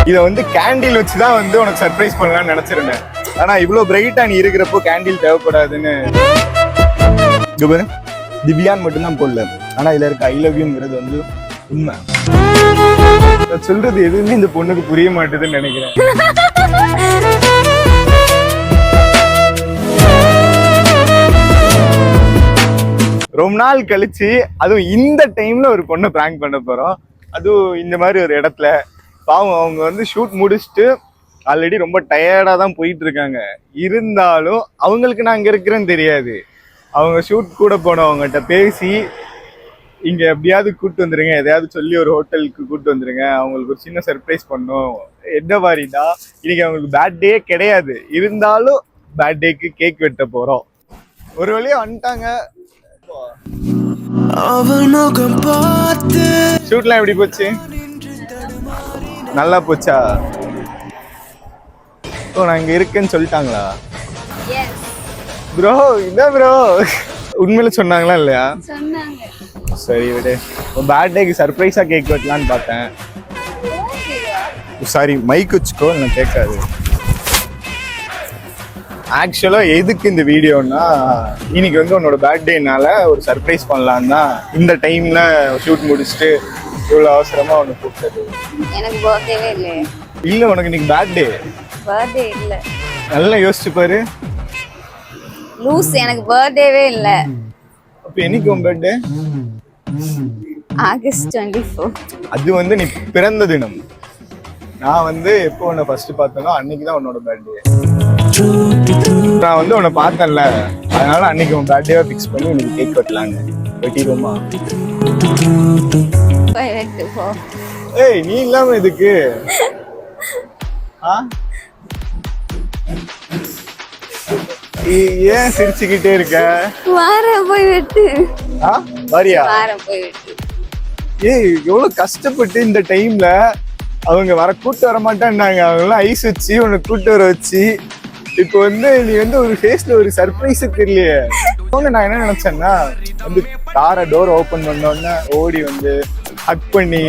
இதை வந்து கேண்டில் வச்சுதான் வந்து உனக்கு சர்ப்ரைஸ் பண்ணலாம்னு நினைச்சிருந்தேன். ஆனா இவ்வளவு பிரைட்டா நீ இருக்கிறப்போ கேண்டில் தேவைப்படாதுன்னு திவ்யான் மட்டும்தான் போடல. ஆனா இதுல இருக்க ஐ லவ் யூங்கிறது வந்து உண்மை. சொல்றது எதுவுமே இந்த பொண்ணுக்கு புரிய மாட்டேதுன்னு நினைக்கிறேன். ரொம்ப நாள் கழிச்சு அதுவும் இந்த டைம்ல ஒரு பொண்ணை பிராங்க் பண்ண போறோம். அதுவும் இந்த மாதிரி ஒரு இடத்துல. பாவம் அவங்க வந்து ஷூட் முடிச்சுட்டு ஆல்ரெடி ரொம்ப டயர்டா தான் போயிட்டு இருக்காங்க. இருந்தாலும் அவங்களுக்கு நான் இங்க இருக்கிறேன்னு தெரியாது. அவங்க ஷூட் கூட போனவங்ககிட்ட பேசி இங்க எப்படியாவது கூப்பிட்டு வந்துருங்க, எதையாவது சொல்லி ஒரு ஹோட்டலுக்கு கூப்பிட்டு வந்துருங்க, அவங்களுக்கு ஒரு சின்ன சர்ப்ரைஸ் பண்ணும். என்ன மாதிரினா இன்னைக்கு அவங்களுக்கு பேர்த்டே கிடையாது, இருந்தாலும் பேர்த்டேக்கு கேக் வெட்ட போறோம். ஒரு வழியா வந்துட்டாங்க. ஷூட்லாம் எப்படி போச்சு? நல்லா போச்சா? ஓ நான் இங்க இருக்கேன்னு சொல்லிட்டாங்களா? ப்ரோ இதான் ப்ரோ உண்மையில சொன்னாங்களா இல்லையா? சரி விடு. பர்த்டேக்கு சர்ப்ரைஸா கேக் வெட்டலான்னு பார்த்தேன். சாரி மைக் வச்சுக்கோ, நான் கேட்காது. ஆக்சுவலா எதுக்கு இந்த வீடியோன்னா இன்னைக்கு வந்து உன்னோட பர்த்டேனால ஒரு சர்ப்ரைஸ் பண்ணலாம் தான் இந்த டைம்ல ஷூட் முடிச்சுட்டு இவ்வளவு அவசரமா உன்னை கூப்பிட்டது. எனக்கு பர்த்டேவே இல்லை. இல்ல உனக்கு இன்னைக்கு பர்த்டே இல்ல. நல்லா யோசிச்சு பாரு. லூஸ், எனக்கு பர்த்டேவே இல்ல. அப்ப என்னைக்கு உன் பர்த்டே? ஆகஸ்ட் 24. அது வந்து நீ பிறந்த தினம். நான் வந்து எப்போ உன்னை ஃபர்ஸ்ட் பார்த்தனோ அன்னைக்கு தான் உன்னோட பர்த்டே. நான் வந்து உன்னை பார்த்தேன்ல, அதனால அன்னைக்கு உன் பர்த்டேவை ஃபிக்ஸ் பண்ணி உனக்கு கேக் வெட்டலாங்க. வெட்டிடுவோமா? ஏய் நீ இல்லாம இதுக்கு ஏன் சிரிச்சுக்கிட்டே இருக்க? வாரம் போய் வெட்டு. வரியா? வாரம் போய் வெட்டு. ஏய் எவ்வளவு கஷ்டப்பட்டு இந்த டைம்ல அவங்க கூட்டு வர மாட்டேன்னாங்க. அவங்களாம் ஐஸ் வச்சு உன்னை கூட்டு வர வச்சு இப்போ வந்து நீ வந்து ஒரு ஃபேஸ்ல ஒரு சர்ப்ரைஸ் தெரியலையே. நான் என்ன நினைச்சேன்னா வந்து காரை டோர் ஓபன் பண்ணோன்னு ஓடி வந்து ஹக் பண்ணி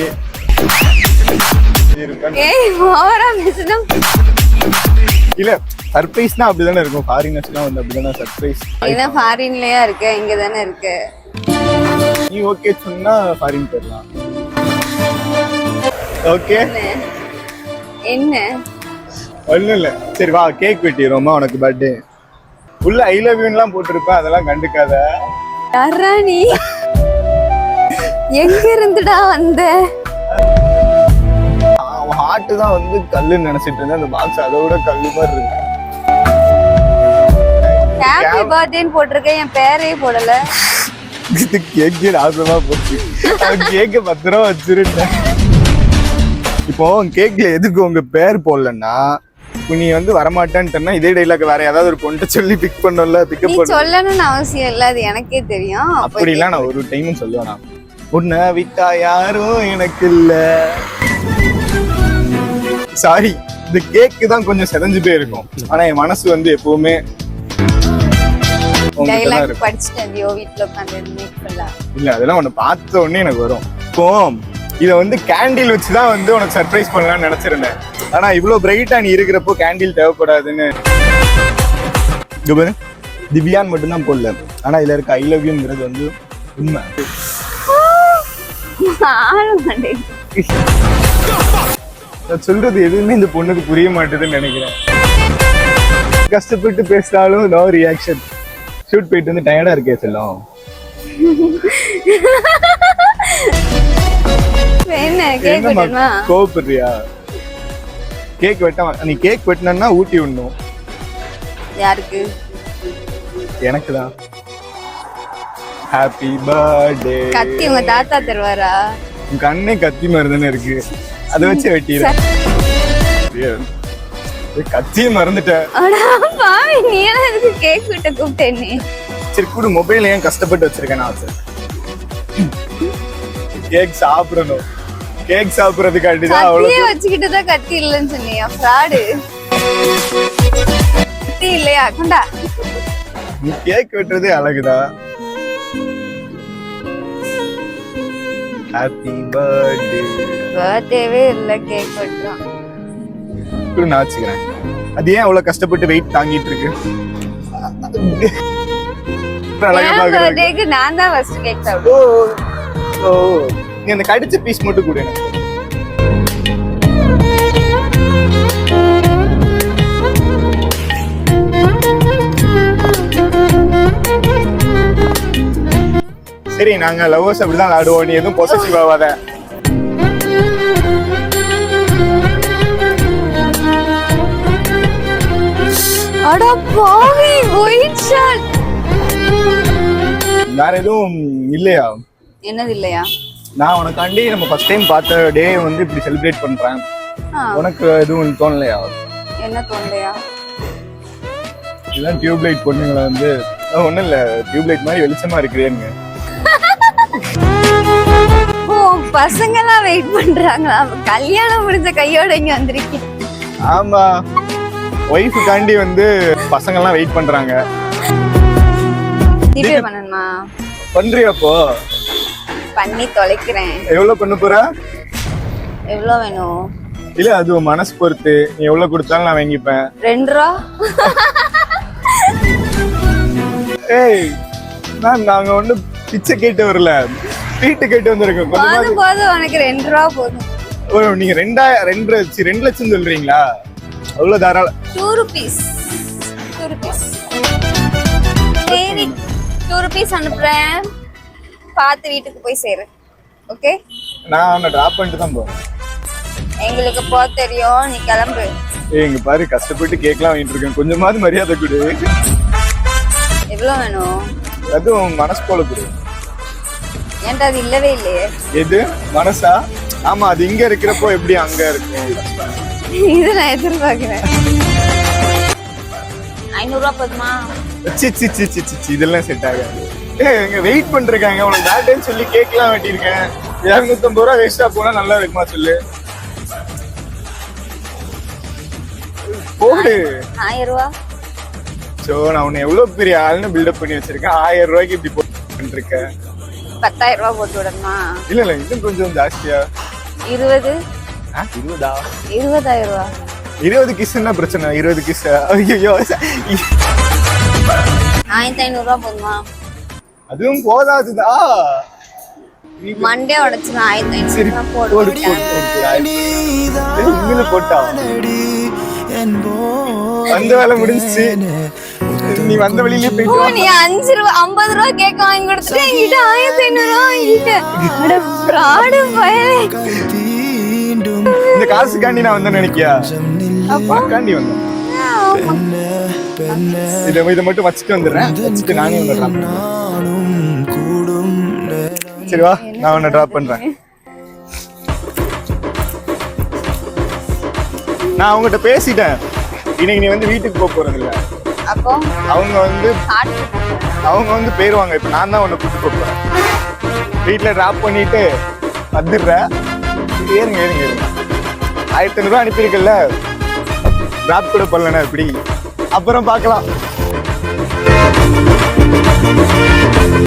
இல்ல சர்ப்ரைஸ்னா அப்படிதானே இருக்கும். ஃபாரினர்ஸ்லாம் வந்து அப்படிதானே சர்ப்ரைஸ். இதான் ஃபாரின்லயா இருக்கு, இங்க தானே இருக்கு. நீ ஓகே சொன்னா ஃபாரின் போயிடலாம். ஓகே என்ன ஒண்ணும் இல்ல. சரி வா கேக் வெட்டிடுவோமா? உனக்கு பர்த்டே உள்ள ஐ லவ் யூன்லாம் போட்டிருப்பேன், அதெல்லாம் கண்டுக்காத. யாரா நீ? எங்க இருந்துடா வந்த? ஹார்ட் தான் வந்து கல்லுன்னு நினைச்சிட்டு இருந்தேன். அந்த பாக்ஸ் அதோட கல்லு மாதிரி இருக்கு. ஹேப்பி பர்த்டேன்னு போட்டிருக்கேன், என் பேரையே போடல. இது கேக்கே நாசமா போச்சு. கேக்க பத்திரம் வச்சிருந்தேன். இப்போ கேக்ல எதுக்கு உங்க பேர் போடலன்னா நீ வந்து வரமாட்டேன்னு இதே டைலாக் வேற ஏதாவது ஒரு பொண்ணு சொல்லி பிக் பண்ணல. பிக்கப் பண்ண சொல்லணும்னு அவசியம் இல்ல, அது எனக்கே தெரியும். அப்படிலாம் நான் ஒரு டைமும் சொல்லுவேனா? உன்னை விட்டா யாரும் எனக்கு இல்ல. சாரி இந்த கேக்கு தான் கொஞ்சம் செதஞ்சு போய் இருக்கும். ஆனா என் மனசு வந்து எப்பவுமே இல்ல. அதெல்லாம் உன்னை பார்த்த உடனே எனக்கு வரும். இப்போ இதை வந்து கேண்டில் வச்சுதான் வந்து உனக்கு சர்ப்ரைஸ் பண்ணலாம்னு நினைச்சிருந்தேன். ஆனா இவ்வளவு பிரைட்டா நீ இருக்கிறப்போ கேண்டில் தேவைப்படாதுன்னு திவ்யான் மட்டும்தான் போடல. ஆனா இதுல இருக்க ஐ லவ் யூங்கிறது வந்து உண்மை. சொல்றது எதுவுமே இந்த பொண்ணுக்கு புரிய மாட்டேதுன்னு நினைக்கிறேன். கஷ்டப்பட்டு பேசினாலும் நோ ரியாக்ஷன். ஷூட் போயிட்டு வந்து டயர்டா இருக்கே செல்லம். கோபப்படுறியா? கேக் வெட்ட நீ கேக் வெட்டினா ஊட்டி விடணும். யாருக்கு? எனக்கு தான். Happy birthday. கத்தி உங்க தாத்தா தருவாரா? உங்க அண்ணே கத்தி மாதிரி தானே இருக்கு, அதை வச்சு வெட்டிடுறேன். கத்தியே மறந்துட்டேன். நீ எதுக்கு கேக் வெட்ட கூப்பிட்டேன்னு? சரி கூட மொபைல் ஏன் கஷ்டப்பட்டு வச்சிருக்கேன் நான். கேக் சாப்பிடணும். கேக் சாப்பிடுறதுக்காண்டி தான் அவ்வளவு வச்சுக்கிட்டு தான் கத்தி இல்லைன்னு சொன்னியா? ஃப்ராடு. கத்தி இல்லையா? கொண்டா. நீ கேக் வெட்டுறதே அழகுதான். Happy birthday. பர்த்டேவே இல்ல, கேக் வெட்டுறான். கூட நான் வச்சுக்கிறேன். அது ஏன் அவ்வளவு கஷ்டப்பட்டு வெயிட் தாங்கிட்டு இருக்கு? அழகா என் பாக்குறேன். பர்த்டேக்கு நான் தான் ஃபர்ஸ்ட் கேக் சாப்பிடுவேன். ஓ நீ அந்த கடிச்ச பீஸ் மட்டும் கொடு எனக்கு. சரி நாங்க லவ்வர்ஸ் அப்படிதான் விளையாடுவோம், நீ எதுவும் பொசசிவ் ஆகாத. அட பாவி ஒயிட் ஷர்ட். வேற எதுவும் இல்லையா? என்னது இல்லையா? நான் உனக்காண்டி நம்ம ஃபர்ஸ்ட் டைம் பார்த்த டே வந்து இப்படி செலிப்ரேட் பண்றேன். உனக்கு எதுவும் தோணலையா? என்ன தோணலையா? இதெல்லாம் டியூப் லைட் பொண்ணுங்களை வந்து ஒண்ணும் இல்ல, டியூப் லைட் மாதிரி வெளிச்சமா இருக்கிறேங்க. ஓ பசங்க எல்லாம் வெயிட் பண்றாங்களா? கல்யாணம் முடிஞ்ச கையோட இங்க வந்திருக்கீங்க. ஆமா, ஒய்ஃபுக்காண்டி வந்து பசங்க எல்லாம் வெயிட் பண்றாங்க. ஜிபே பண்ணணுமா? பண்றியப்போ? பண்ணி தொலைக்கிறேன். எவ்வளவு பண்ண போற? எவ்வளவு வேணும்? இல்ல அது உன் மனசு பொறுத்து, நீ எவ்வளவு கொடுத்தாலும் நான் வாங்கிப்பேன். 2 ரூபா. ஏய் நாங்க ஒண்ணு பிச்சை கேட்டு வரல, வீட்டு கேட்டு வந்திருக்கோம். போதும் போதும், உனக்கு 2 ரூபா போதும். நீங்க 2 லட்சம் சொல்றீங்களா? அவ்வளவு தாராளம். 2 rupees. 2 rupees. சரி 2 rupees அனுப்புறேன், பார்த்து வீட்டுக்கு போய் சேரு. ஓகே? நான் அவனை டிராப் பண்ணிட்டு தான் போறேன். எங்களுக்கு போ தெரியும், நீ கிளம்பு. ஏய் இங்க பாரு, கஷ்டப்பட்டு கேக்லாம் வாங்கிட்டு இருக்கேன், கொஞ்சமாவது மரியாதை கொடு. எவ்வளவு வேணும்? அதுவும் மனசு போல கொடு. ஏன்டா அது இல்லவே இல்லையே. எது மனசா? ஆமா, அது இங்க இருக்கிறப்போ எப்படி அங்க இருக்கும்? இது நான் எதிர்பார்க்கிறேன். 500 ரூபா போதுமா? C C C C C, இதெல்லாம் செட் ஆகாது. இங்க வெயிட் பண்ணிருக்காங்க, உனக்கு பேட்டேன்னு சொல்லி கேக்லாம் வெட்டியிருக்கேன். 250 ரூபா வேஸ்டா போனா நல்லா இருக்குமா சொல்லு? போடு. 1000 ரூபா. சோ நான் உன்னை எவ்வளவு பெரிய ஆளுன்னு பில்டப் பண்ணி வச்சிருக்கேன், 1000 ரூபாய்க்கு இப்படி போட்டு இருக்கேன். 10,000 ரூபா போட்டு விடணுமா? இல்ல இன்னும் கொஞ்சம் ஜாஸ்தியா. 20. 20 20,000 ரூபா. 20 கிஸ் என்ன பிரச்சனை? 20 கிஸ் ஐயோ 1500 ரூபா போதுமா? அதுவும் போதாதுதா. மண்டே உடைச்சு நான் 1500 சரி ரூபா போடு போடுவேன். இங்க போட்டா அந்த வேலை முடிஞ்சிச்சு. நீ வந்த வழியிலே ஓ போயிட்டு வா. நீ 5 ரூபா 50 ரூபா கேக் வாங்கி கொடுத்துட்டு என்கிட்ட 1500 ரூபா வாங்கிட்ட. அட ஃப்ராட் பயலே. இந்த காசுக்காண்டி நான் வந்தேன்னு நினைக்கியா? அப்போ காண்டி வந்தேன். இதை மட்டும் வச்சுட்டு வந்துடுறேன், வச்சுட்டு நானே வந்துடுறேன். சரி வா, நான் உன்னை டிராப் பண்றேன். நான் அவங்ககிட்ட பேசிட்டேன், இன்னைக்கு நீ வந்து வீட்டுக்கு போக போறது இல்ல. அப்போ அவங்க வந்து போயிருவாங்க. இப்ப நான் தான் உன்னை கூப்பிட்டு போக போறேன். வீட்டுல டிராப் பண்ணிட்டு வந்துடுறேன். ஏறுங்க 1500 ரூபா அனுப்பியிருக்கல, டிராப் கூட பண்ணலன்னா எப்படி? அப்புறம் பார்க்கலாம்.